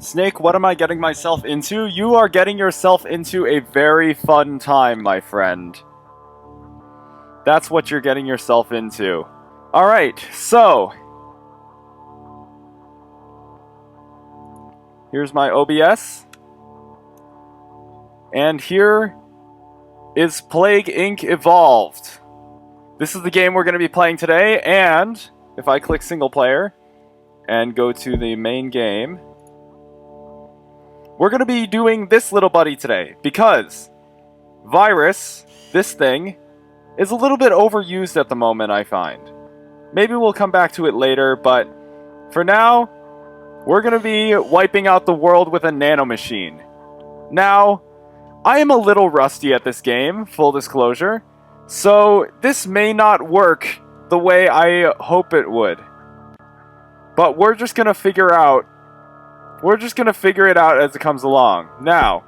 Snake, what am I getting myself into? You are getting yourself into a very fun time, my friend. That's what you're getting yourself into. Alright, so... here's my OBS. And here is Plague Inc. Evolved. This is the game we're going to be playing today, and if I click single player and go to the main game, we're going to be doing this little buddy today, because Virus, this thing, is a little bit overused at the moment, I find. Maybe we'll come back to it later, but for now, we're going to be wiping out the world with a nanomachine. Now, I am a little rusty at this game, full disclosure, so this may not work the way I hope it would. But we're just going to figure it out as it comes along. Now,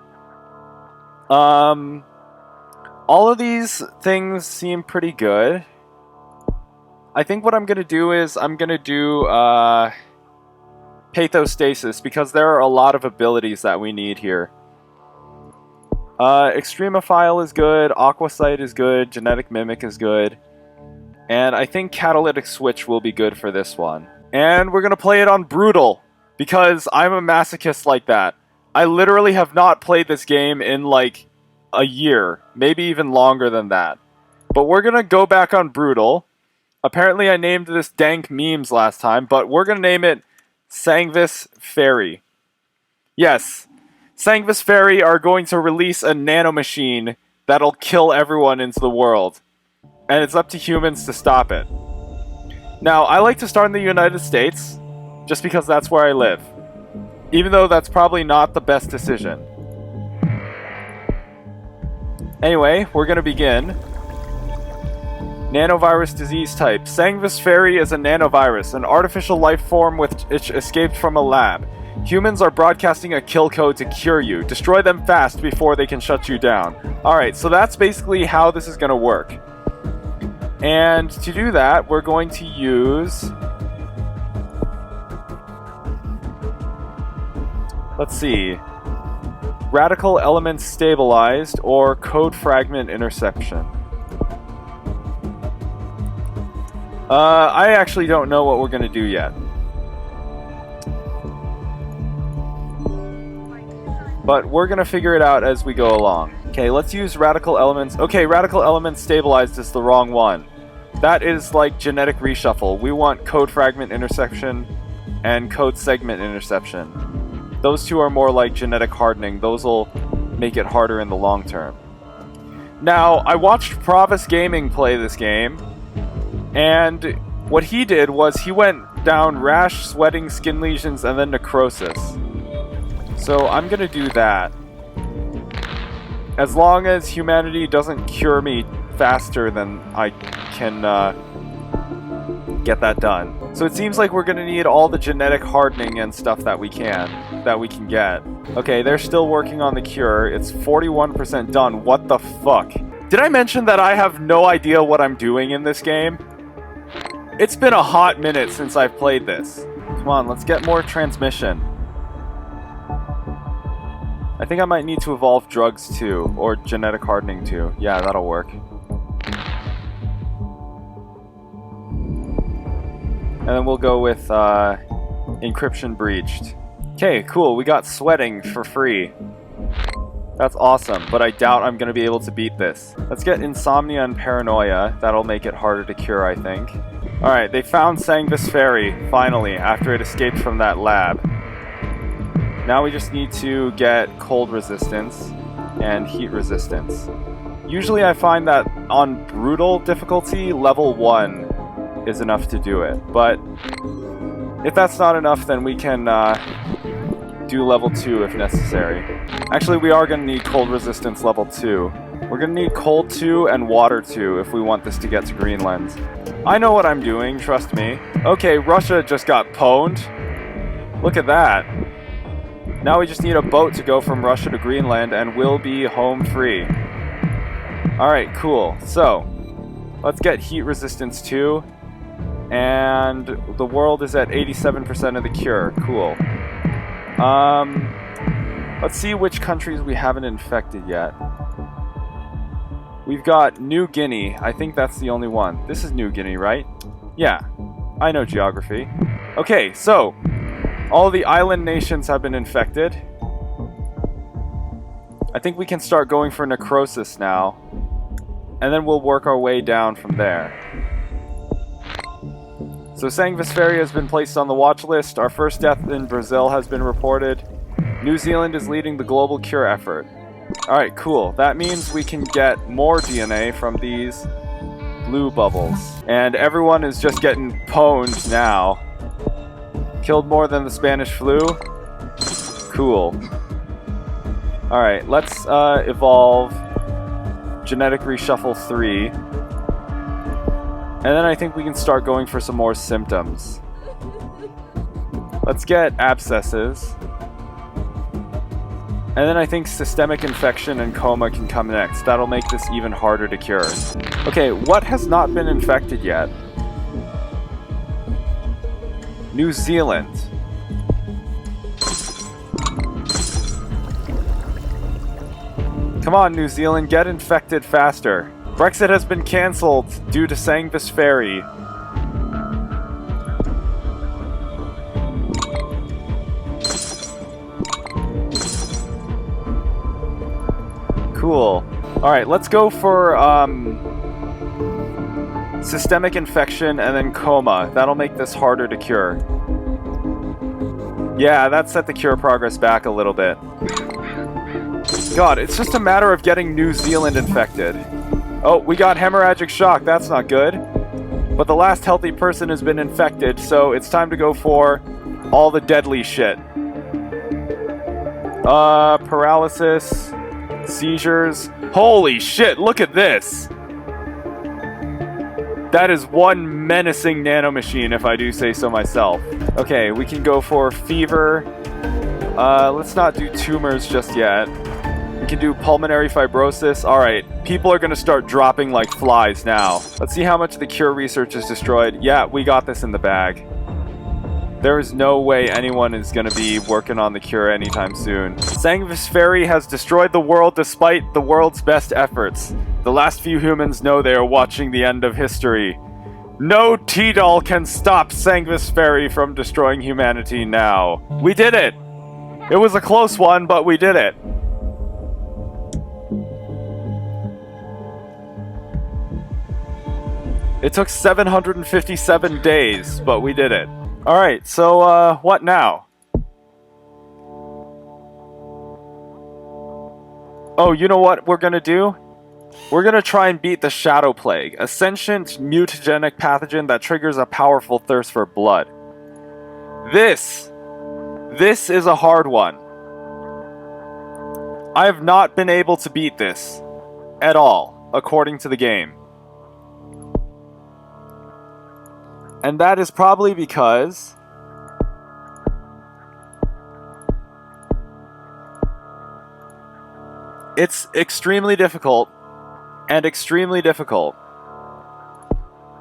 all of these things seem pretty good. I think what I'm going to do is I'm going to do Pathostasis, because there are a lot of abilities that we need here. Extremophile is good, Aquasite is good, Genetic Mimic is good, and I think Catalytic Switch will be good for this one. And we're going to play it on Brutal, because I'm a masochist like that. I literally have not played this game in like a year, maybe even longer than that. But we're going to go back on Brutal. Apparently I named this Dank Memes last time, but we're going to name it Sangvis Fairy. Yes, Sangvis Fairy are going to release a nanomachine that'll kill everyone into the world. And it's up to humans to stop it. Now, I like to start in the United States, just because that's where I live. Even though that's probably not the best decision. Anyway, we're going to begin. Nanovirus disease type. Sangvis Fairy is a nanovirus, an artificial life form which escaped from a lab. Humans are broadcasting a kill code to cure you. Destroy them fast before they can shut you down. Alright, so that's basically how this is going to work. And to do that, we're going to use... let's see. Radical element stabilized or code fragment interception. I actually don't know what we're going to do yet. But we're going to figure it out as we go along. Okay, let's use radical elements. Okay, radical elements stabilized is the wrong one. That is like genetic reshuffle. We want code fragment interception and code segment interception. Those two are more like genetic hardening. Those will make it harder in the long term. Now, I watched Provis Gaming play this game, and what he did was he went down rash, sweating, skin lesions, and then necrosis. So I'm gonna do that. As long as humanity doesn't cure me faster than I can get that done. So it seems like we're gonna need all the genetic hardening and stuff that we can get. Okay, they're still working on the cure. It's 41% done. What the fuck? Did I mention that I have no idea what I'm doing in this game? It's been a hot minute since I've played this. Come on, let's get more transmission. I think I might need to evolve drugs too, or genetic hardening too. Yeah, that'll work. And then we'll go with encryption breached. Okay, cool, we got sweating for free. That's awesome, but I doubt I'm going to be able to beat this. Let's get insomnia and paranoia. That'll make it harder to cure, I think. Alright, they found Sangvis Fairy, finally, after it escaped from that lab. Now we just need to get cold resistance and heat resistance. Usually I find that on brutal difficulty, level 1 is enough to do it. But if that's not enough, then we can do level 2 if necessary. Actually, we are going to need cold resistance level 2. We're going to need cold 2 and water 2 if we want this to get to Greenland. I know what I'm doing, trust me. Okay, Russia just got pwned. Look at that. Now we just need a boat to go from Russia to Greenland and we'll be home free. Alright, cool. So, let's get heat resistance 2. And the world is at 87% of the cure. Cool. Let's see which countries we haven't infected yet. We've got New Guinea. I think that's the only one. This is New Guinea, right? Yeah, I know geography. Okay, so all the island nations have been infected. I think we can start going for necrosis now, and then we'll work our way down from there. So Sanguisferia has been placed on the watch list. Our first death in Brazil has been reported. New Zealand is leading the global cure effort. Alright, cool. That means we can get more DNA from these blue bubbles. And everyone is just getting pwned now. Killed more than the Spanish flu? Cool. Alright, let's evolve Genetic Reshuffle 3. And then I think we can start going for some more symptoms. Let's get abscesses. And then I think systemic infection and coma can come next. That'll make this even harder to cure. Okay, what has not been infected yet? New Zealand. Come on, New Zealand, get infected faster. Brexit has been cancelled due to Sanguisferia. Cool. Alright, let's go for systemic infection and then coma. That'll make this harder to cure. Yeah, that set the cure progress back a little bit. God, it's just a matter of getting New Zealand infected. Oh, we got hemorrhagic shock. That's not good. But the last healthy person has been infected, so it's time to go for all the deadly shit. Paralysis, seizures. Holy shit, look at this! That is one menacing nanomachine, if I do say so myself. Okay, we can go for fever. Let's not do tumors just yet. We can do pulmonary fibrosis. Alright, people are going to start dropping like flies now. Let's see how much the cure research is destroyed. Yeah, we got this in the bag. There is no way anyone is going to be working on the cure anytime soon. Sanguisferia has destroyed the world despite the world's best efforts. The last few humans know they are watching the end of history. No T-Doll can stop Sanguisferia from destroying humanity now. We did it! It was a close one, but we did it. It took 757 days, but we did it. Alright, so, what now? Oh, you know what we're gonna do? We're gonna try and beat the Shadow Plague, a sentient mutagenic pathogen that triggers a powerful thirst for blood. This is a hard one. I have not been able to beat this at all, according to the game. And that is probably because it's extremely difficult and extremely difficult.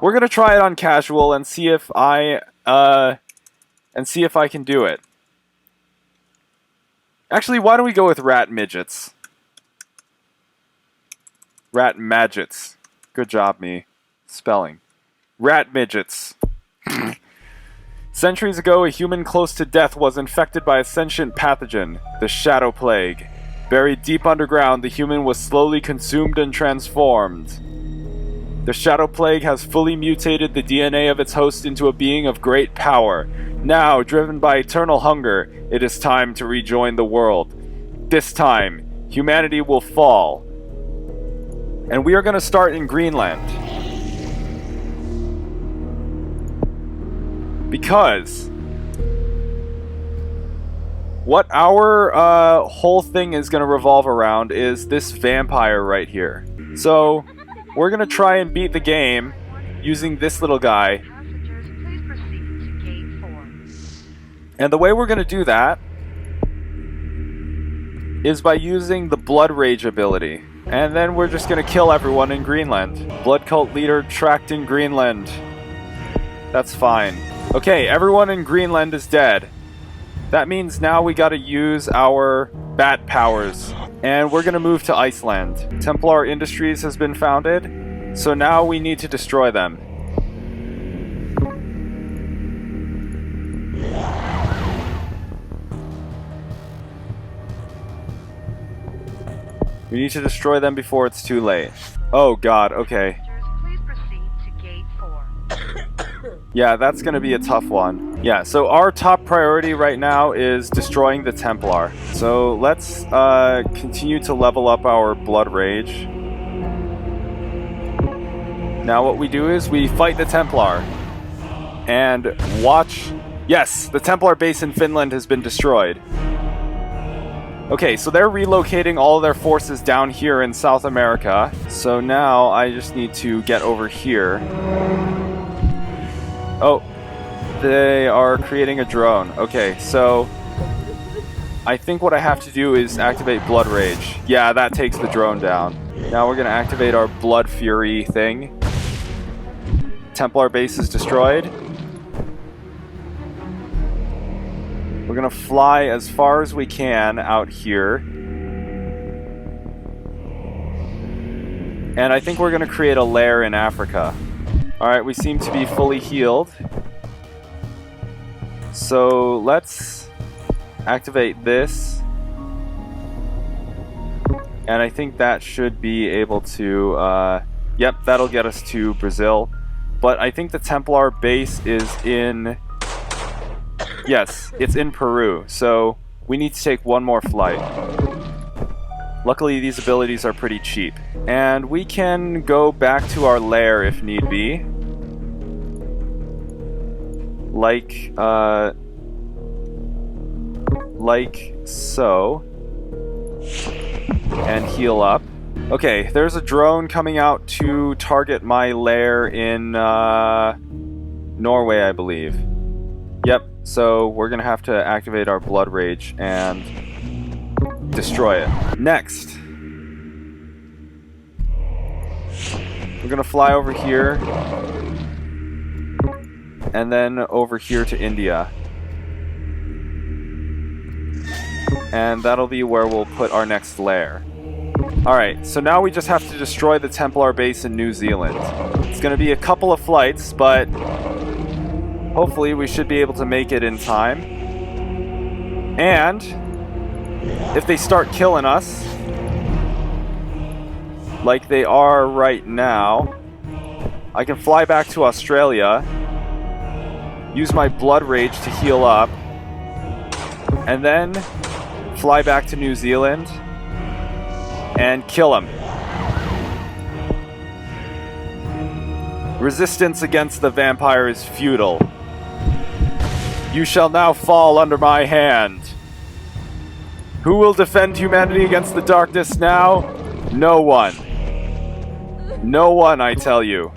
We're gonna try it on casual and see if I can do it. Actually, why don't we go with rat midgets? Rat maggots. Good job, me. Spelling. Rat midgets. Centuries ago, a human close to death was infected by a sentient pathogen, the Shadow Plague. Buried deep underground, the human was slowly consumed and transformed. The Shadow Plague has fully mutated the DNA of its host into a being of great power. Now, driven by eternal hunger, it is time to rejoin the world. This time, humanity will fall. And we are going to start in Greenland. Because what our whole thing is going to revolve around is this vampire right here. So we're going to try and beat the game using this little guy. And the way we're going to do that is by using the Blood Rage ability. And then we're just going to kill everyone in Greenland. Blood cult leader tracked in Greenland. That's fine. Okay, everyone in Greenland is dead. That means now we gotta use our bat powers. And we're gonna move to Iceland. Templar Industries has been founded, so now we need to destroy them. We need to destroy them before it's too late. Oh god, okay. Please proceed to gate 4. Yeah, that's gonna be a tough one. Yeah, so our top priority right now is destroying the Templar. So let's continue to level up our Blood Rage. Now what we do is we fight the Templar. And watch... Yes, the Templar base in Finland has been destroyed. Okay, so they're relocating all of their forces down here in South America. So now I just need to get over here. Oh, they are creating a drone. Okay, so I think what I have to do is activate Blood Rage. Yeah, that takes the drone down. Now we're going to activate our Blood Fury thing. Templar base is destroyed. We're gonna fly as far as we can out here. And I think we're gonna create a lair in Africa. Alright, we seem to be fully healed. So let's activate this. And I think that should be able to, yep, that'll get us to Brazil. But I think the Templar base is in... Yes, it's in Peru, so we need to take one more flight. Luckily, these abilities are pretty cheap. And we can go back to our lair if need be. Like so. And heal up. Okay, there's a drone coming out to target my lair in Norway, I believe. Yep, so we're gonna have to activate our Blood Rage and destroy it. Next, we're gonna fly over here and then over here to India. And that'll be where we'll put our next lair. Alright, so now we just have to destroy the Templar base in New Zealand. It's gonna be a couple of flights, but hopefully we should be able to make it in time. And if they start killing us, like they are right now, I can fly back to Australia, use my Blood Rage to heal up, and then fly back to New Zealand and kill them. Resistance against the vampire is futile. You shall now fall under my hand. Who will defend humanity against the darkness now? No one. No one, I tell you.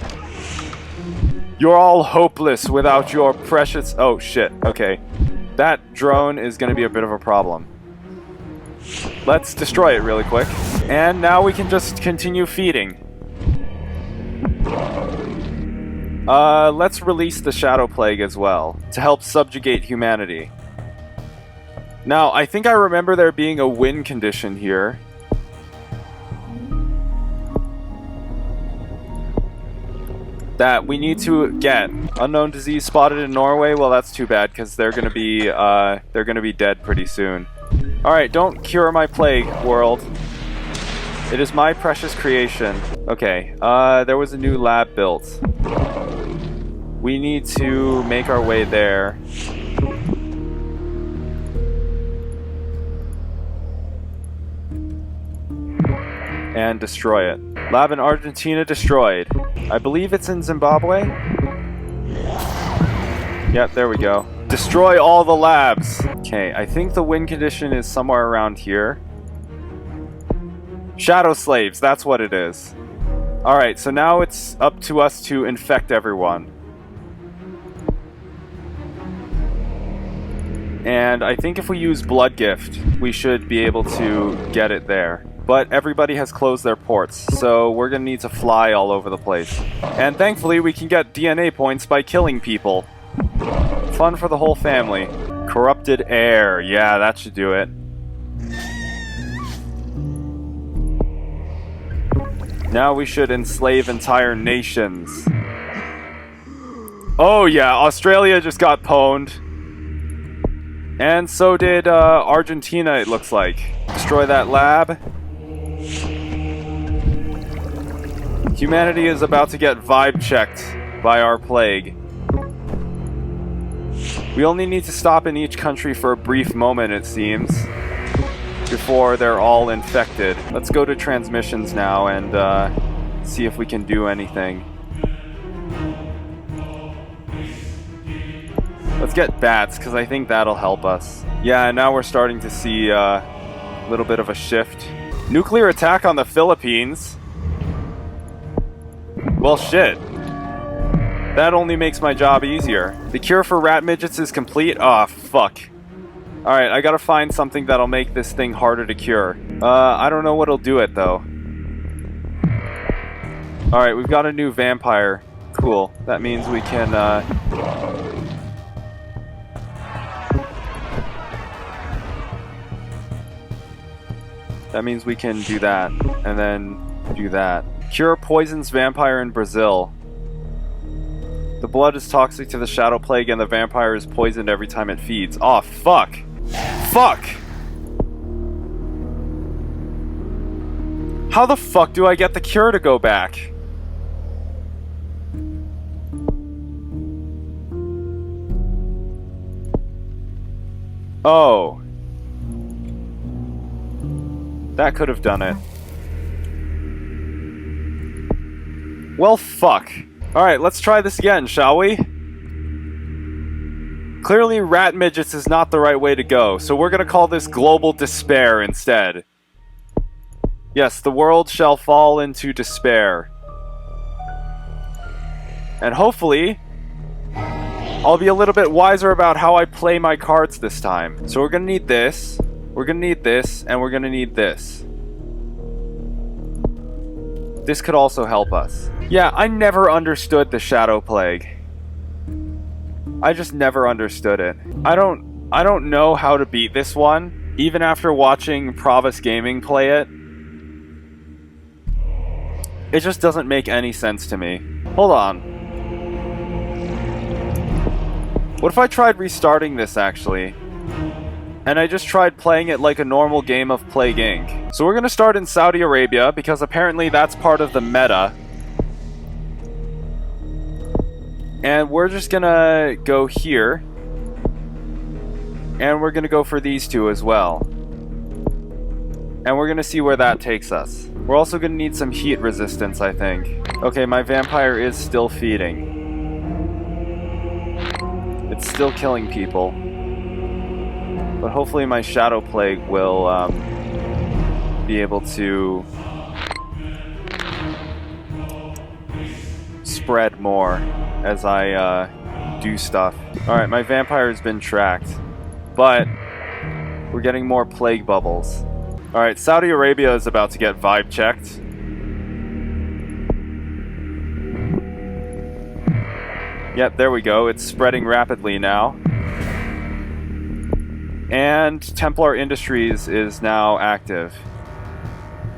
You're all hopeless without your precious... Oh, shit. Okay. That drone is going to be a bit of a problem. Let's destroy it really quick. And now we can just continue feeding. Let's release the Shadow Plague as well, to help subjugate humanity. Now, I think I remember there being a win condition here. That we need to get. Unknown disease spotted in Norway. Well, that's too bad, because they're gonna be dead pretty soon. Alright, don't cure my plague, world. It is my precious creation. Okay, there was a new lab built. We need to make our way there. And destroy it. Lab in Argentina destroyed. I believe it's in Zimbabwe? Yep, there we go. Destroy all the labs! Okay, I think the win condition is somewhere around here. Shadow Slaves, that's what it is. Alright, so now it's up to us to infect everyone. And I think if we use Blood Gift, we should be able to get it there. But everybody has closed their ports, so we're gonna need to fly all over the place. And thankfully we can get DNA points by killing people. Fun for the whole family. Corrupted air. Yeah, that should do it. Now we should enslave entire nations. Oh yeah, Australia just got pwned. And so did Argentina, it looks like. Destroy that lab. Humanity is about to get vibe checked by our plague. We only need to stop in each country for a brief moment, it seems, before they're all infected. Let's go to transmissions now and see if we can do anything. Let's get bats, because I think that'll help us. Yeah, now we're starting to see a little bit of a shift. Nuclear attack on the Philippines? Well, shit. That only makes my job easier. The cure for rat midgets is complete? Aw, fuck. Alright, I gotta find something that'll make this thing harder to cure. I don't know what'll do it, though. Alright, we've got a new vampire. Cool. That means we can, That means we can do that, and then do that. Cure poisons vampire in Brazil. The blood is toxic to the shadow plague and the vampire is poisoned every time it feeds. Aw, fuck! Fuck! How the fuck do I get the cure to go back? Oh. That could have done it. Well, fuck. Alright, let's try this again, shall we? Clearly, rat midgets is not the right way to go, so we're gonna call this global despair instead. Yes, the world shall fall into despair. And hopefully, I'll be a little bit wiser about how I play my cards this time. So we're gonna need this. We're gonna need this, and we're gonna need this. This could also help us. Yeah, I never understood the Shadow Plague. I just never understood it. I don't know how to beat this one, even after watching Provis Gaming play it. It just doesn't make any sense to me. Hold on. What if I tried restarting this, actually? And I just tried playing it like a normal game of Plague Inc. So we're gonna start in Saudi Arabia, because apparently that's part of the meta. And we're just gonna go here. And we're gonna go for these two as well. And we're gonna see where that takes us. We're also gonna need some heat resistance, I think. Okay, my vampire is still feeding. It's still killing people. But hopefully my Shadow Plague will be able to spread more as I do stuff. Alright, my vampire has been tracked. But we're getting more plague bubbles. Alright, Saudi Arabia is about to get vibe checked. Yep, there we go. It's spreading rapidly now. And Templar Industries is now active.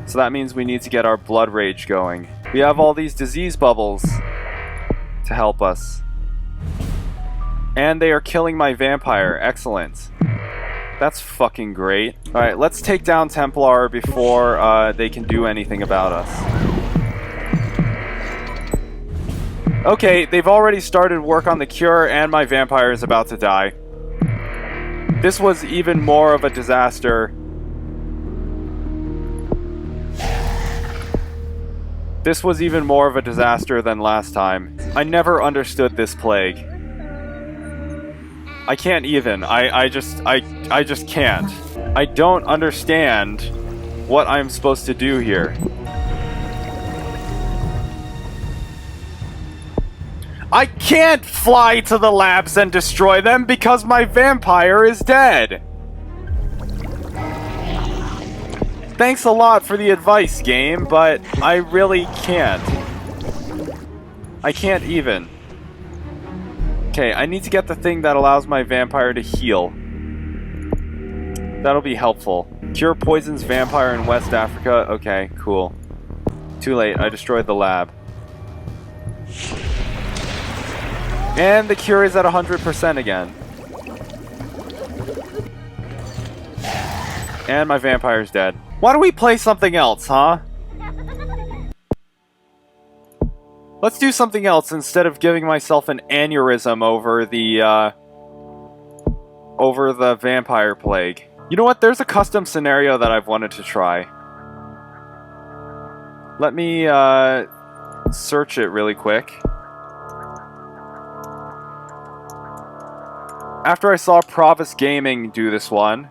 So that means we need to get our blood rage going. We have all these disease bubbles to help us. And they are killing my vampire. Excellent. That's fucking great. Alright, let's take down Templar before they can do anything about us. Okay, they've already started work on the cure and my vampire is about to die. This was even more of a disaster. This was even more of a disaster than last time. I never understood this plague. I can't even. I just can't. I don't understand what I'm supposed to do here. I can't fly to the labs and destroy them because my vampire is dead. Thanks a lot for the advice, game, but I really can't. I can't even. Okay, I need to get the thing that allows my vampire to heal. That'll be helpful. Cure poisons vampire in West Africa. Okay, cool. Too late. I destroyed the lab. And the cure is at 100% again. And my vampire's dead. Why don't we play something else, huh? Let's do something else instead of giving myself an aneurysm over the vampire plague. You know what? There's a custom scenario that I've wanted to try. Let me search it really quick. After I saw Provis Gaming do this one.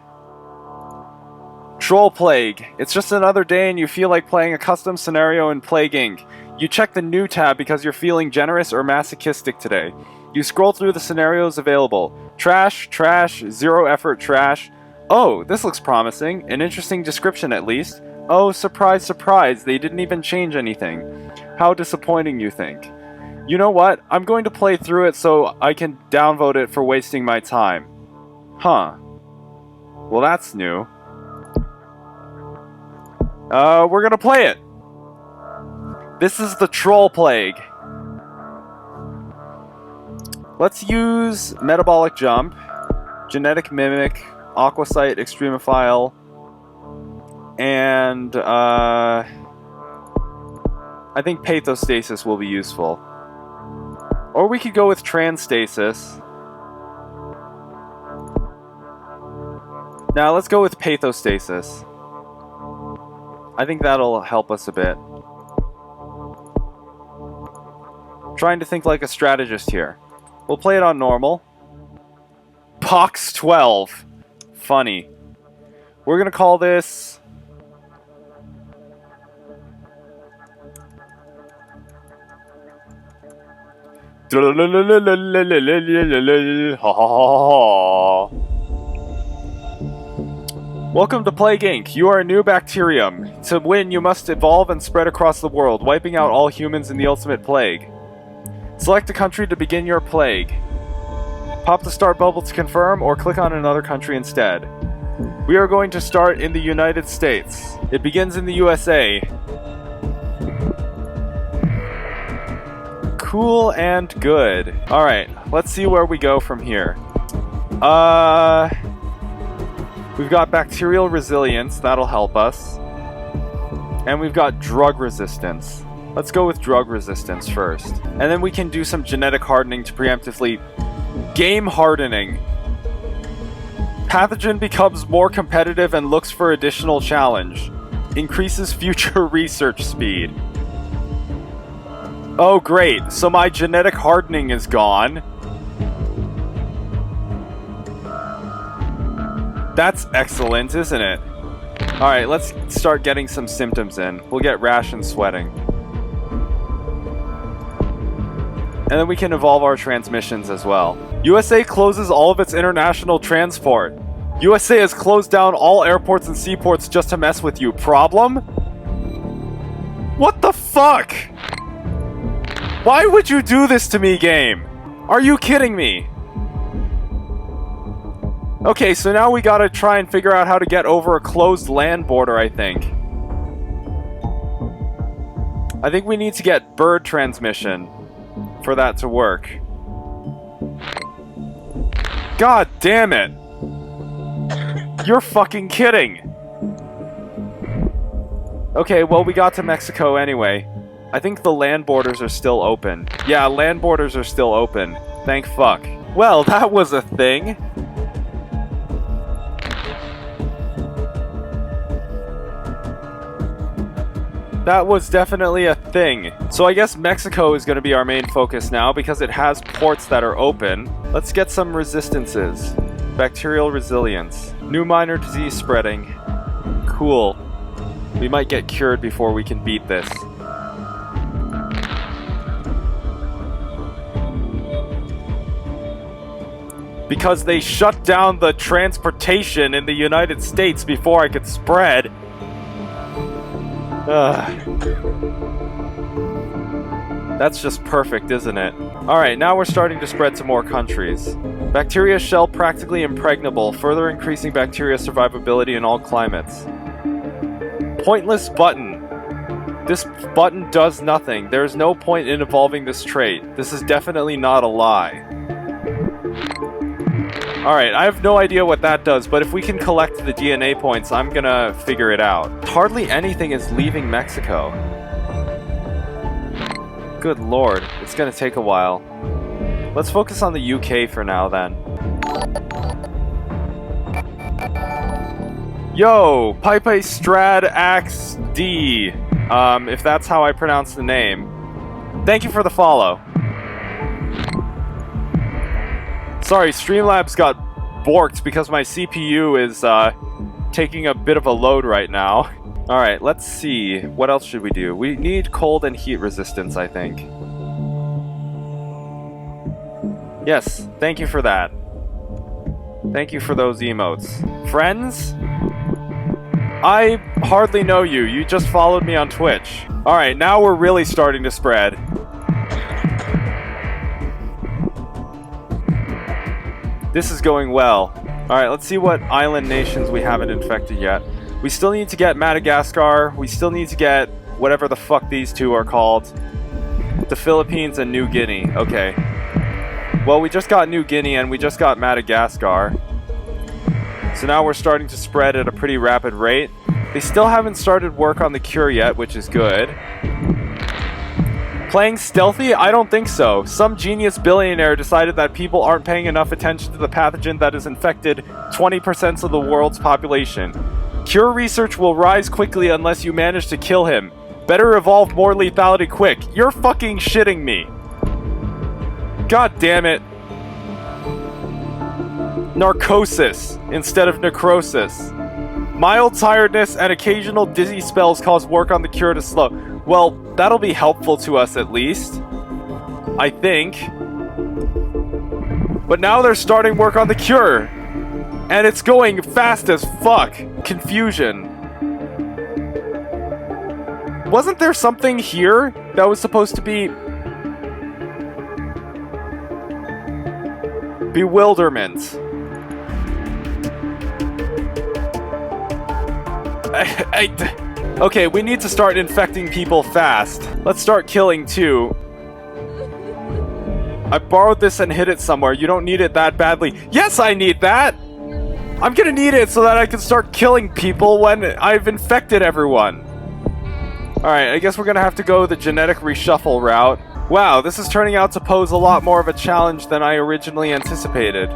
Troll Plague. It's just another day and you feel like playing a custom scenario in Plague Inc. You check the new tab because you're feeling generous or masochistic today. You scroll through the scenarios available. Trash, trash, zero effort, trash. Oh, this looks promising. An interesting description at least. Oh, surprise, surprise, they didn't even change anything. How disappointing, you think. You know what? I'm going to play through it so I can downvote it for wasting my time. Huh. Well, that's new. We're gonna play it. This is the Troll Plague. Let's use Metabolic Jump, Genetic Mimic, Aquasite, Extremophile, and I think Pathostasis will be useful. Or we could go with Transstasis. Now let's go with Pathostasis. I think that'll help us a bit. Trying to think like a strategist here. We'll play it on normal. Pox 12. Funny. We're gonna call this... Welcome to Plague Inc. You are a new bacterium. To win, you must evolve and spread across the world, wiping out all humans in the ultimate plague. Select a country to begin your plague. Pop the start bubble to confirm, or click on another country instead. We are going to start in the United States. It begins in the USA. Cool and good. Alright, let's see where we go from here. We've got bacterial resilience, that'll help us. And we've got drug resistance. Let's go with drug resistance first. And then we can do some genetic hardening to preemptively... Game hardening. Pathogen becomes more competitive and looks for additional challenge. Increases future research speed. Oh great, so my genetic hardening is gone. That's excellent, isn't it? Alright, let's start getting some symptoms in. We'll get rash and sweating. And then we can evolve our transmissions as well. USA closes all of its international transport. USA has closed down all airports and seaports just to mess with you. Problem? What the fuck? Why would you do this to me, game? Are you kidding me? Okay, so now we gotta try and figure out how to get over a closed land border, I think. I think we need to get bird transmission for that to work. God damn it! You're fucking kidding! Okay, well we got to Mexico anyway. I think the land borders are still open. Yeah, land borders are still open. Thank fuck. Well, that was a thing. That was definitely a thing. So I guess Mexico is going to be our main focus now because it has ports that are open. Let's get some resistances. Bacterial resilience. New minor disease spreading. Cool. We might get cured before we can beat this. Because they shut down the transportation in the United States before I could spread. That's just perfect, isn't it? Alright, now we're starting to spread to more countries. Bacteria shell practically impregnable, further increasing bacteria survivability in all climates. Pointless button. This button does nothing. There is no point in evolving this trait. This is definitely not a lie. Alright, I have no idea what that does, but if we can collect the DNA points, I'm gonna figure it out. Hardly anything is leaving Mexico. Good lord, it's gonna take a while. Let's focus on the UK for now, then. Yo! Pipe Strad Axe D. If that's how I pronounce the name. Thank you for the follow. Sorry, Streamlabs got borked because my CPU is, taking a bit of a load right now. Alright, let's see. What else should we do? We need cold and heat resistance, I think. Yes, thank you for that. Thank you for those emotes. Friends? I hardly know you. You just followed me on Twitch. Alright, now we're really starting to spread. This is going well. Alright, let's see what island nations we haven't infected yet. We still need to get Madagascar. We still need to get whatever the fuck these two are called. The Philippines and New Guinea. Okay. Well, we just got New Guinea and we just got Madagascar. So now we're starting to spread at a pretty rapid rate. They still haven't started work on the cure yet, which is good. Playing stealthy? I don't think so. Some genius billionaire decided that people aren't paying enough attention to the pathogen that has infected 20% of the world's population. Cure research will rise quickly unless you manage to kill him. Better evolve more lethality quick. You're fucking shitting me. God damn it. Narcosis instead of necrosis. Mild tiredness and occasional dizzy spells cause work on the cure to slow. Well, that'll be helpful to us at least. I think. But now they're starting work on the cure. And it's going fast as fuck. Confusion. Wasn't there something here that was supposed to be... bewilderment? Okay, we need to start infecting people fast. Let's start killing too. I borrowed this and hid it somewhere. You don't need it that badly. Yes, I need that! I'm gonna need it so that I can start killing people when I've infected everyone. Alright, I guess we're gonna have to go the genetic reshuffle route. Wow, this is turning out to pose a lot more of a challenge than I originally anticipated.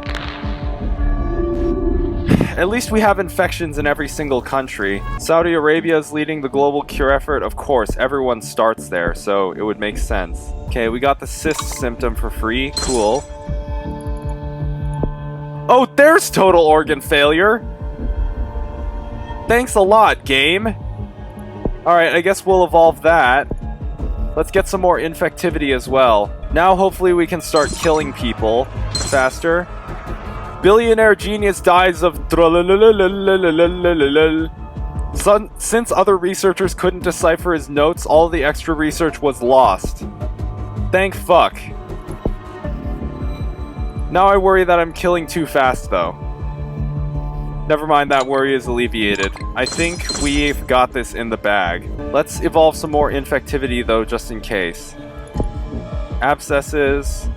At least we have infections in every single country. Saudi Arabia is leading the global cure effort. Of course, everyone starts there, so it would make sense. Okay, we got the cyst symptom for free. Cool. Oh, there's total organ failure! Thanks a lot, game! Alright, I guess we'll evolve that. Let's get some more infectivity as well. Now hopefully we can start killing people faster. Billionaire genius dies of since other researchers couldn't decipher his notes, all the extra research was lost. Thank fuck. Now I worry that I'm killing too fast though. Never mind, that worry is alleviated. I think we've got this in the bag. Let's evolve some more infectivity though, just in case. Abscesses.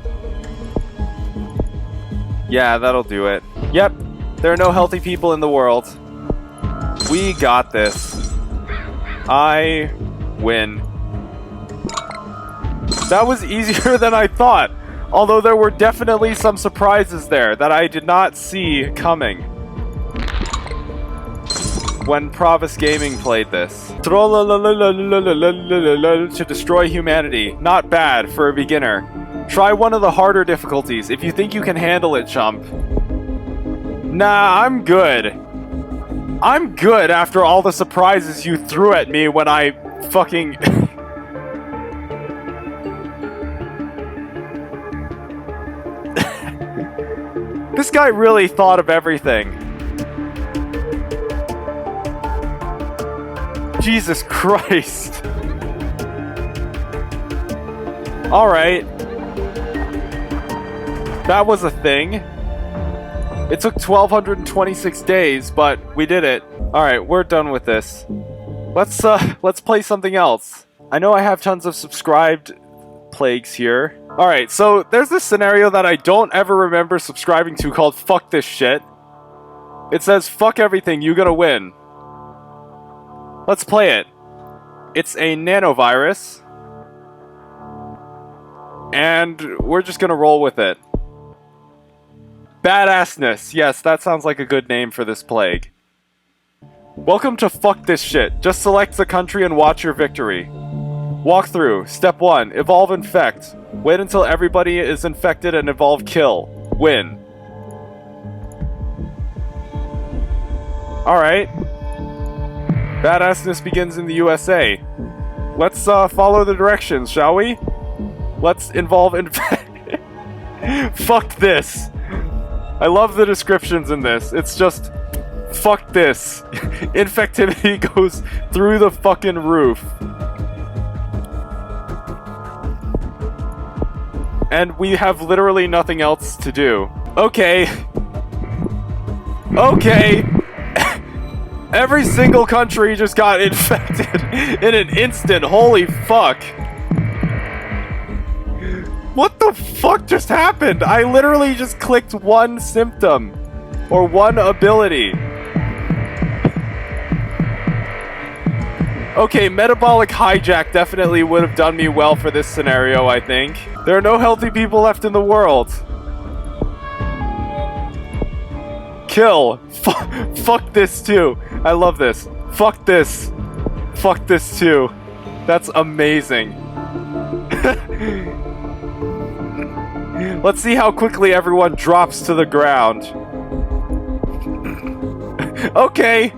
Yeah, that'll do it. Yep, there are no healthy people in the world. We got this. I win. That was easier than I thought, although there were definitely some surprises there that I did not see coming when Provis Gaming played this. To destroy humanity. Not bad for a beginner. Try one of the harder difficulties if you think you can handle it, chump. Nah, I'm good. I'm good after all the surprises you threw at me when I fucking... This guy really thought of everything. Jesus Christ. Alright. That was a thing. It took 1,226 days, but we did it. Alright, we're done with this. Let's play something else. I know I have tons of subscribed plagues here. Alright, so there's this scenario that I don't ever remember subscribing to called Fuck This Shit. It says, fuck everything, you gonna win. Let's play it. It's a Nano Virus. And we're just gonna roll with it. Badassness. Yes, that sounds like a good name for this plague. Welcome to Fuck This Shit. Just select the country and watch your victory. Walk through. Step 1. Evolve Infect. Wait until everybody is infected and evolve Kill. Win. Alright. Badassness begins in the USA. Let's follow the directions, shall we? Let's involve infect. Fuck this. I love the descriptions in this. It's just, fuck this. Infectivity goes through the fucking roof. And we have literally nothing else to do. Okay. Okay. Every single country just got infected in an instant. Holy fuck. What the fuck just happened? I literally just clicked one symptom. Or one ability. Okay, metabolic hijack definitely would have done me well for this scenario, I think. There are no healthy people left in the world. Kill. Fuck this too. I love this. Fuck this. Fuck this too. That's amazing. Let's see how quickly everyone drops to the ground. Okay.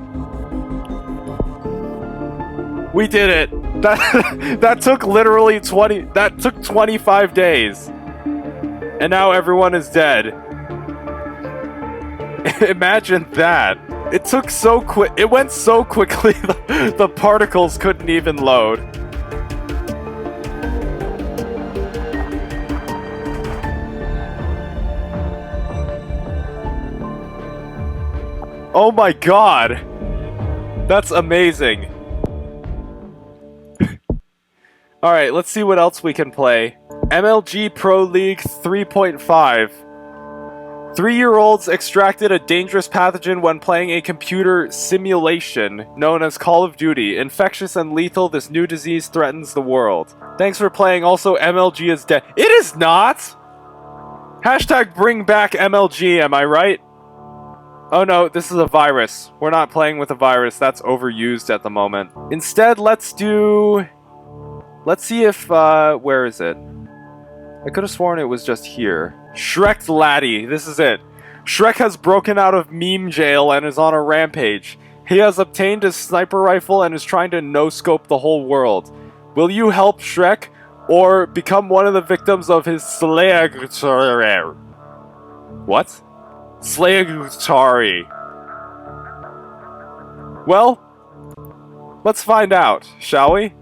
We did it. That took literally 25 days. And now everyone is dead. Imagine that. It took so quick. It went so quickly the particles couldn't even load. Oh my god! That's amazing. Alright, let's see what else we can play. MLG Pro League 3.5. 3-year-olds extracted a dangerous pathogen when playing a computer simulation known as Call of Duty. Infectious and lethal, this new disease threatens the world. Thanks for playing. Also, MLG is dead. It is not! Hashtag bring back MLG, am I right? Oh no, this is a virus. We're not playing with a virus. That's overused at the moment. Instead, let's see if, where is it? I could have sworn it was just here. Shrek Laddie. This is it. Shrek has broken out of meme jail and is on a rampage. He has obtained a sniper rifle and is trying to no-scope the whole world. Will you help Shrek or become one of the victims of his Slayer? What? Slayagutari. Well, let's find out, shall we?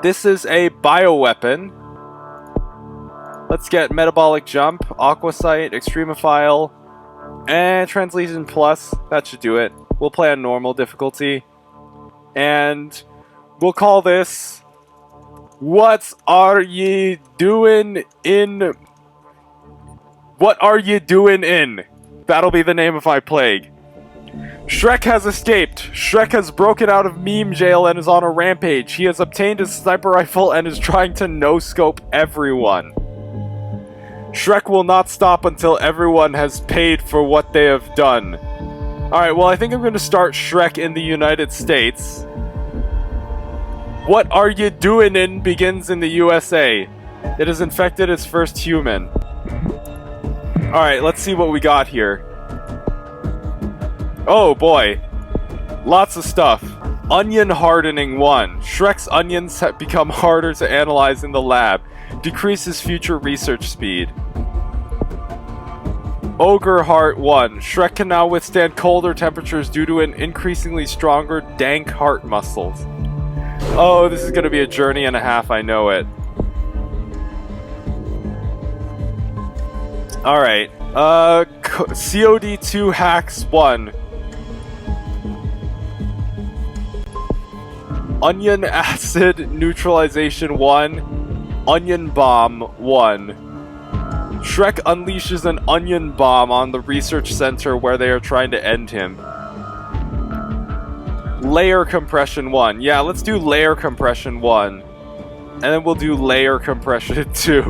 This is a bioweapon. Let's get Metabolic Jump, Aquasite, Extremophile, and Translation Plus. That should do it. We'll play on normal difficulty. And we'll call this... What are ye doing in... What are you doing in? That'll be the name of my plague. Shrek has escaped. Shrek has broken out of meme jail and is on a rampage. He has obtained his sniper rifle and is trying to no-scope everyone. Shrek will not stop until everyone has paid for what they have done. Alright, well I think I'm going to start Shrek in the United States. What are you doing in begins in the USA. It has infected its first human. Alright, let's see what we got here. Oh boy. Lots of stuff. Onion hardening 1. Shrek's onions have become harder to analyze in the lab. Decreases future research speed. Ogre Heart 1. Shrek can now withstand colder temperatures due to an increasingly stronger, dank heart muscles. Oh, this is gonna be a journey and a half, I know it. Alright. COD2 hacks 1. Onion acid neutralization 1. Onion bomb 1. Shrek unleashes an onion bomb on the research center where they are trying to end him. Layer compression 1. Yeah, let's do layer compression 1. And then we'll do layer compression 2.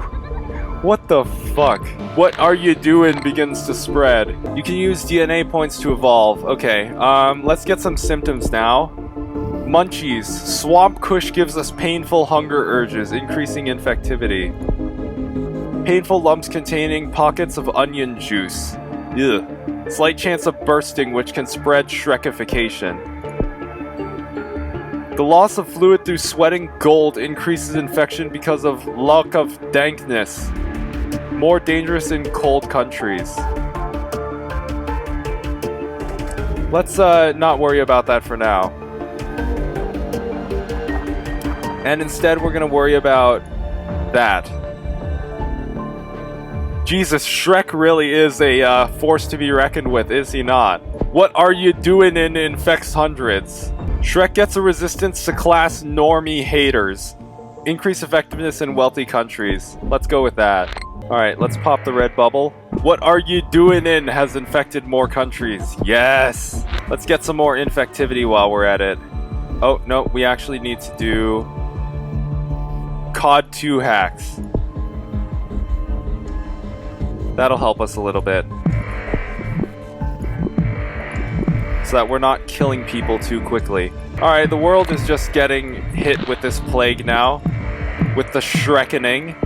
What the fuck? What are you doing begins to spread. You can use DNA points to evolve. Okay, let's get some symptoms now. Munchies. Swamp Kush gives us painful hunger urges, increasing infectivity. Painful lumps containing pockets of onion juice. Ugh. Slight chance of bursting, which can spread Shrekification. The loss of fluid through sweating gold increases infection because of luck of dankness. More dangerous in cold countries. Let's not worry about that for now. And instead we're gonna worry about that. Jesus, Shrek really is a force to be reckoned with, is he not? What are you doing in Infects Hundreds? Shrek gets a resistance to class normie haters. Increase effectiveness in wealthy countries. Let's go with that. Alright, let's pop the red bubble. What are you doing in has infected more countries. Yes! Let's get some more infectivity while we're at it. Oh, no, we actually need to do COD 2 hacks. That'll help us a little bit. So that we're not killing people too quickly. Alright, the world is just getting hit with this plague now. With the Shrekening.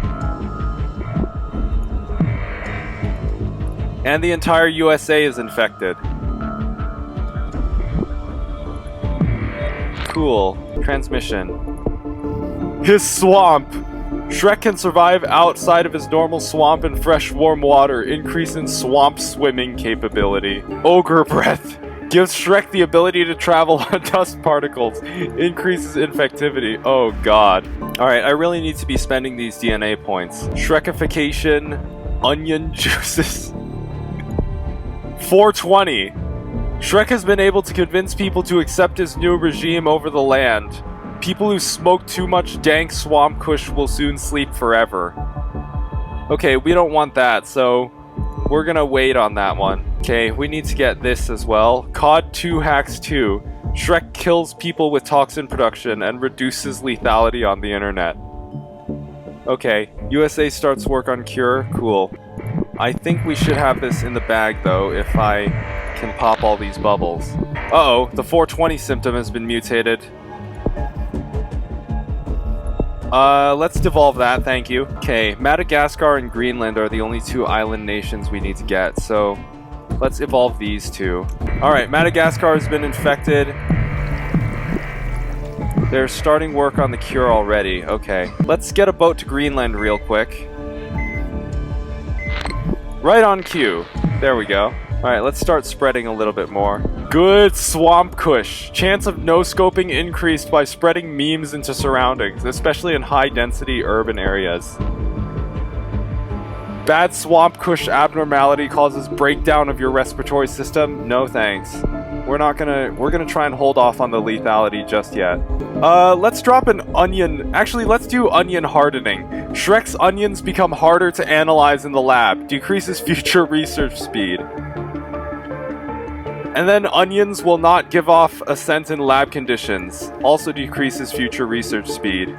And the entire USA is infected. Cool. Transmission. His swamp! Shrek can survive outside of his normal swamp in fresh warm water, increase in swamp swimming capability. Ogre breath. Gives Shrek the ability to travel on dust particles. Increases infectivity. Oh god. Alright, I really need to be spending these DNA points. Shrekification. Onion juices. 420. Shrek has been able to convince people to accept his new regime over the land. People who smoke too much dank swamp kush will soon sleep forever. Okay, we don't want that, so we're gonna wait on that one. Okay, we need to get this as well. COD 2 hacks 2. Shrek kills people with toxin production and reduces lethality on the internet. Okay, USA starts work on cure. Cool. I think we should have this in the bag though, if I can pop all these bubbles. Uh-oh, the 420 symptom has been mutated. Let's devolve that, thank you. Okay, Madagascar and Greenland are the only two island nations we need to get, so let's evolve these two. Alright, Madagascar has been infected. They're starting work on the cure already. Okay, let's get a boat to Greenland real quick. Right on cue. There we go. Alright, let's start spreading a little bit more. Good swamp kush. Chance of no-scoping increased by spreading memes into surroundings, especially in high-density urban areas. Bad swamp kush abnormality causes breakdown of your respiratory system. No thanks. We're gonna try and hold off on the lethality just yet. Let's drop an onion. Actually, let's do onion hardening. Shrek's onions become harder to analyze in the lab. Decreases future research speed. And then onions will not give off a scent in lab conditions. Also decreases future research speed.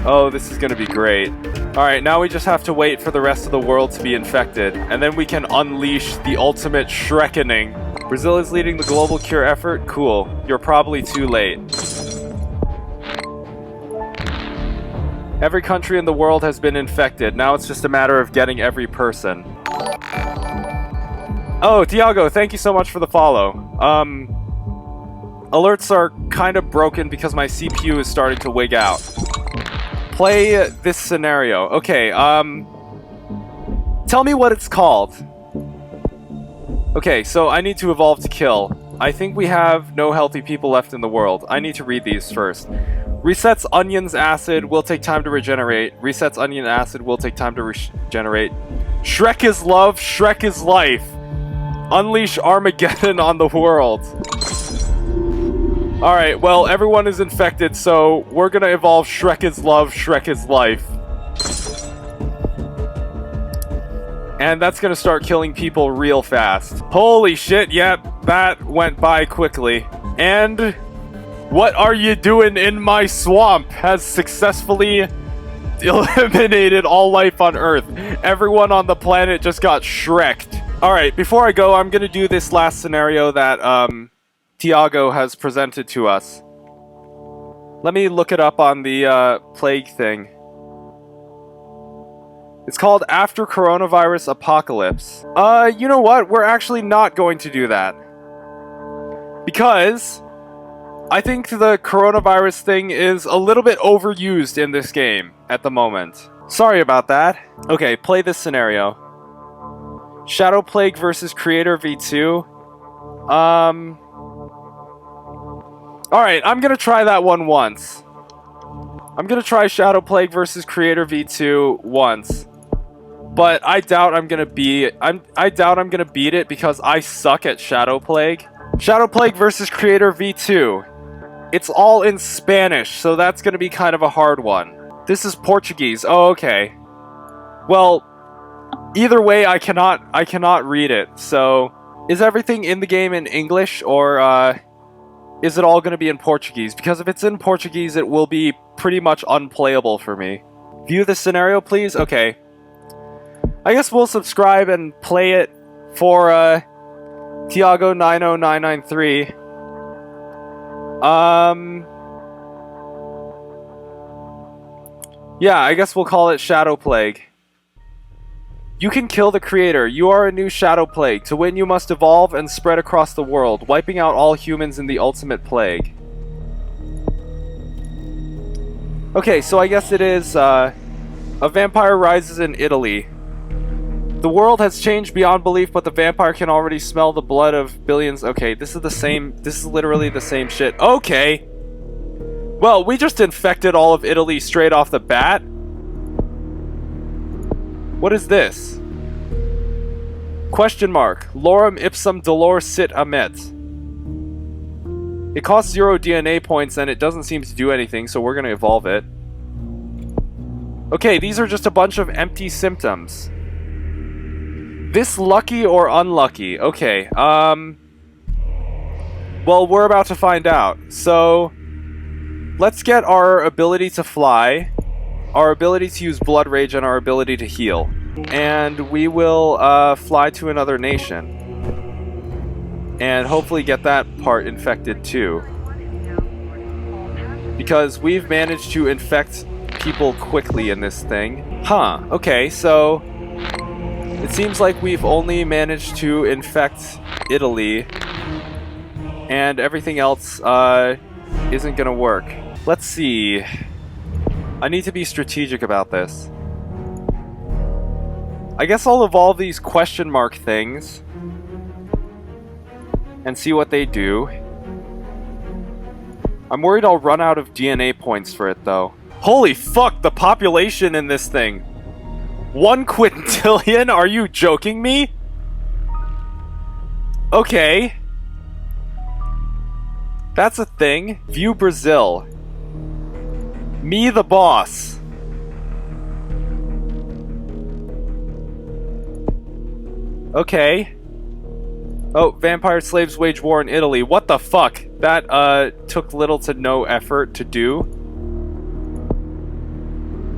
Oh, this is gonna be great. Alright, now we just have to wait for the rest of the world to be infected. And then we can unleash the ultimate Shrekening. Brazil is leading the global cure effort? Cool. You're probably too late. Every country in the world has been infected. Now it's just a matter of getting every person. Oh, Diago, thank you so much for the follow. Alerts are kind of broken because my CPU is starting to wig out. Play this scenario. Okay, tell me what it's called. Okay, so I need to evolve to kill. I think we have no healthy people left in the world. I need to read these first. Resets onion's acid, will take time to regenerate. Resets onion acid, will take time to regenerate. Shrek is love, Shrek is life. Unleash Armageddon on the world. Alright, well, everyone is infected, so we're gonna evolve Shrek is love, Shrek is life. And that's gonna start killing people real fast. Holy shit, yep, that went by quickly. And what are you doing in my swamp has successfully eliminated all life on Earth. Everyone on the planet just got Shrek'd. Alright, before I go, I'm gonna do this last scenario that, Tiago has presented to us. Let me look it up on the, plague thing. It's called After Coronavirus Apocalypse. You know what? We're actually not going to do that. Because I think the coronavirus thing is a little bit overused in this game at the moment. Sorry about that. Okay, play this scenario. Shadow Plague versus Creator V2. Alright, I'm gonna try that one once. I'm gonna try Shadow Plague versus Creator V2 once. But I doubt I'm gonna beat it because I suck at Shadow Plague. Shadow Plague versus Creator V2. It's all in Spanish, so that's gonna be kind of a hard one. This is Portuguese. Oh, okay. Well, either way, I cannot read it. So, is everything in the game in English, or is it all gonna be in Portuguese? Because if it's in Portuguese, it will be pretty much unplayable for me. View the scenario, please. Okay. I guess we'll subscribe and play it for Tiago 90993. Yeah, I guess we'll call it Shadow Plague. You can kill the creator. You are a new Shadow Plague. To win, you must evolve and spread across the world, wiping out all humans in the ultimate plague. Okay, so I guess it is, a vampire rises in Italy. The world has changed beyond belief, but the vampire can already smell the blood of billions. Okay, this is literally the same shit. Okay! Well, we just infected all of Italy straight off the bat. What is this? Question mark. Lorem ipsum dolor sit amet. It costs 0 DNA points and it doesn't seem to do anything, so we're gonna evolve it. Okay, these are just a bunch of empty symptoms. This lucky or unlucky? Okay, well, we're about to find out. So, let's get our ability to fly, our ability to use blood rage, and our ability to heal. And we will, fly to another nation. And hopefully get that part infected too. Because we've managed to infect people quickly in this thing. Huh, okay, so it seems like we've only managed to infect Italy, and everything else isn't gonna work. Let's see. I need to be strategic about this. I guess I'll evolve these question mark things and see what they do. I'm worried I'll run out of DNA points for it though. Holy fuck, the population in this thing! 1 quintillion? Are you joking me? Okay. That's a thing. View Brazil. Me the boss. Okay. Oh, vampire slaves wage war in Italy. What the fuck? That, took little to no effort to do.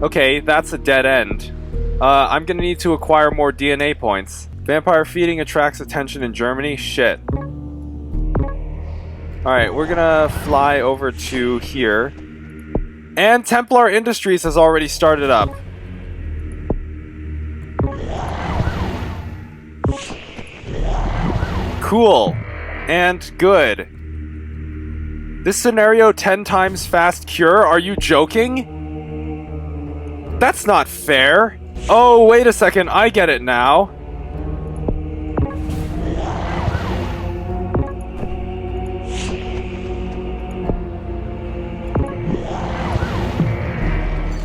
Okay, that's a dead end. I'm gonna need to acquire more DNA points. Vampire feeding attracts attention in Germany? Shit. Alright, we're gonna fly over to here. And Templar Industries has already started up. Cool. And good. This scenario 10 times fast cure? Are you joking? That's not fair. Oh, wait a second. I get it now.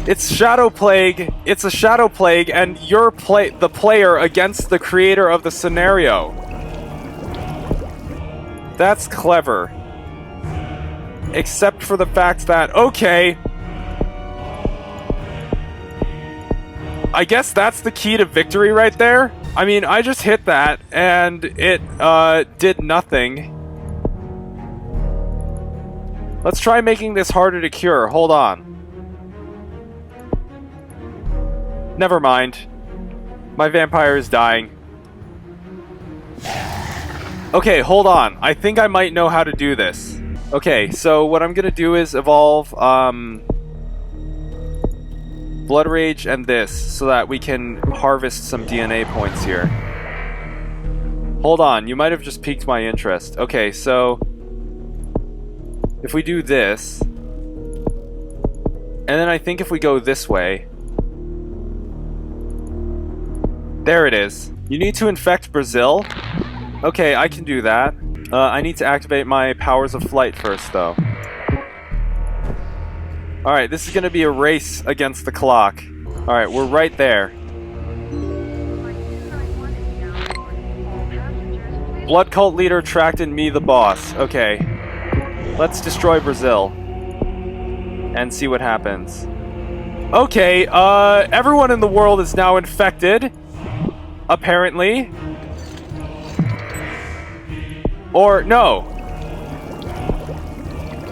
It's Shadow Plague. It's a Shadow Plague, and you're the player against the creator of the scenario. That's clever. Except for the fact that, okay, I guess that's the key to victory right there. I mean, I just hit that, and it did nothing. Let's try making this harder to cure. Hold on. Never mind. My vampire is dying. Okay, hold on. I think I might know how to do this. Okay, so what I'm gonna do is evolve Blood Rage and this, so that we can harvest some DNA points here. Hold on, you might have just piqued my interest. Okay, so if we do this, and then I think if we go this way, there it is. You need to infect Brazil. Okay, I can do that. I need to activate my powers of flight first, though. Alright, this is going to be a race against the clock. Alright, we're right there. Blood cult leader tracked in me the boss. Okay. Let's destroy Brazil. And see what happens. Okay, everyone in the world is now infected. Apparently. Or, no.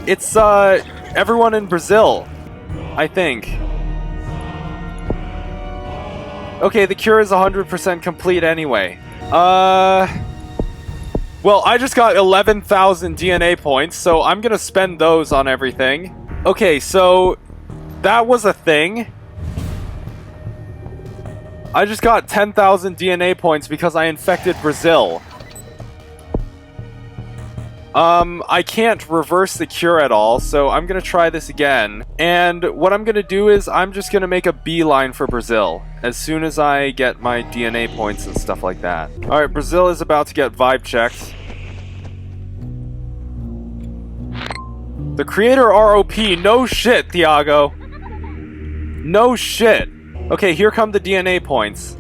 It's, everyone in Brazil, I think. Okay, the cure is 100% complete anyway. Well, I just got 11,000 DNA points, so I'm gonna spend those on everything. Okay, so that was a thing. I just got 10,000 DNA points because I infected Brazil. I can't reverse the cure at all, so I'm gonna try this again. And what I'm gonna do is I'm just gonna make a beeline for Brazil as soon as I get my DNA points and stuff like that. Alright, Brazil is about to get vibe checked. The creator ROP, no shit, Thiago. No shit. Okay, here come the DNA points.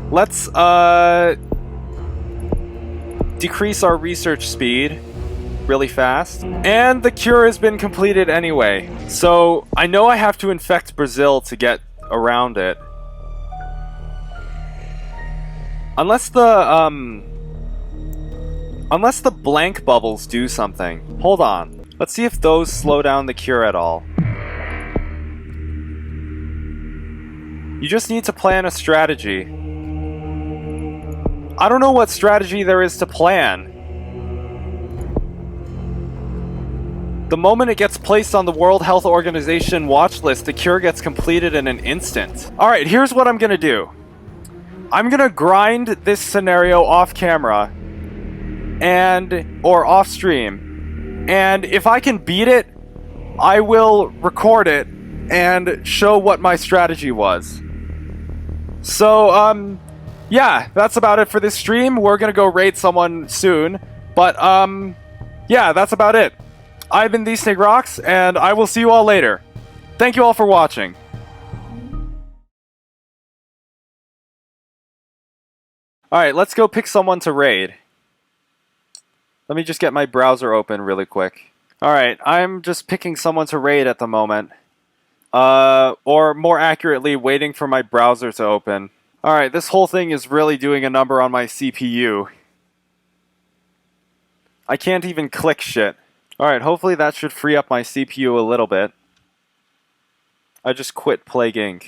Let's, decrease our research speed really fast. And the cure has been completed anyway. So, I know I have to infect Brazil to get around it. Unless the blank bubbles do something. Hold on. Let's see if those slow down the cure at all. You just need to plan a strategy. I don't know what strategy there is to plan. The moment it gets placed on the World Health Organization watch list, the cure gets completed in an instant. Alright, here's what I'm gonna do. I'm gonna grind this scenario off camera or off stream. And if I can beat it, I will record it and show what my strategy was. So, yeah, that's about it for this stream. We're gonna go raid someone soon. But, yeah, that's about it. I've been These Snake Rocks, and I will see you all later. Thank you all for watching. Alright, let's go pick someone to raid. Let me just get my browser open really quick. Alright, I'm just picking someone to raid at the moment. Or more accurately, waiting for my browser to open. Alright, this whole thing is really doing a number on my CPU. I can't even click shit. Alright, hopefully that should free up my CPU a little bit. I just quit Plague Inc.